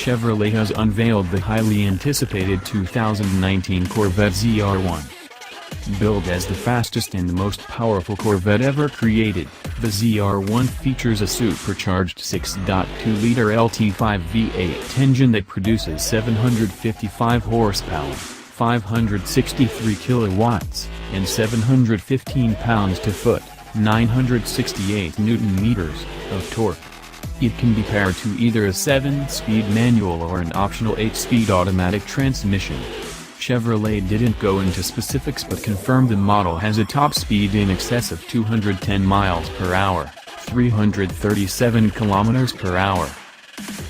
Chevrolet has unveiled the highly anticipated 2019 Corvette ZR1. Billed as the fastest and most powerful Corvette ever created, the ZR1 features a supercharged 6.2-liter LT5 V8 engine that produces 755 horsepower, 563 kilowatts, and 715 pounds-to-foot, 968 newton-meters, of torque. It can be paired to either a 7-speed manual or an optional 8-speed automatic transmission. Chevrolet didn't go into specifics but confirmed the model has a top speed in excess of 210 miles per hour, 337 kilometers per hour.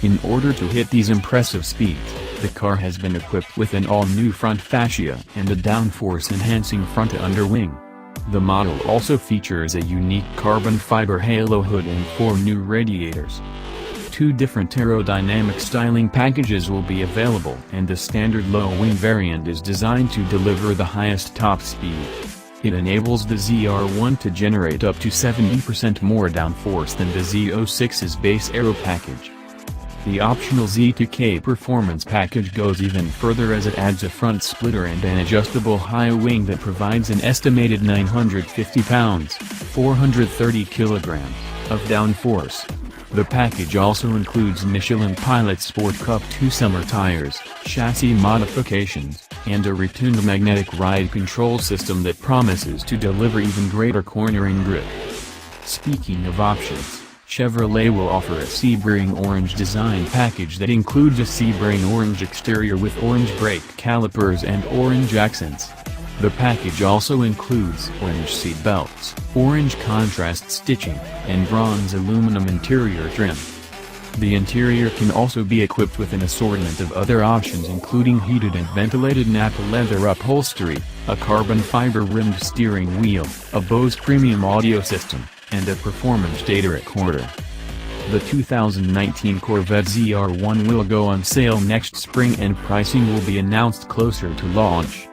In order to hit these impressive speeds, the car has been equipped with an all-new front fascia and a downforce-enhancing front underwing. The model also features a unique carbon fiber halo hood and 4 new radiators. 2 different aerodynamic styling packages will be available, and the standard low-wing variant is designed to deliver the highest top speed. It enables the ZR1 to generate up to 70% more downforce than the Z06's base aero package. The optional Z2K performance package goes even further as it adds a front splitter and an adjustable high wing that provides an estimated 950 pounds, 430 kilograms, of downforce. The package also includes Michelin Pilot Sport Cup 2 summer tires, chassis modifications, and a retuned magnetic ride control system that promises to deliver even greater cornering grip. Speaking of options, Chevrolet will offer a Sebring orange design package that includes a Sebring orange exterior with orange brake calipers and orange accents. The package also includes orange seat belts, orange contrast stitching, and bronze aluminum interior trim. The interior can also be equipped with an assortment of other options including heated and ventilated Napa leather upholstery, a carbon fiber rimmed steering wheel, a Bose premium audio system, and a performance data recorder. The 2019 Corvette ZR1 will go on sale next spring and pricing will be announced closer to launch.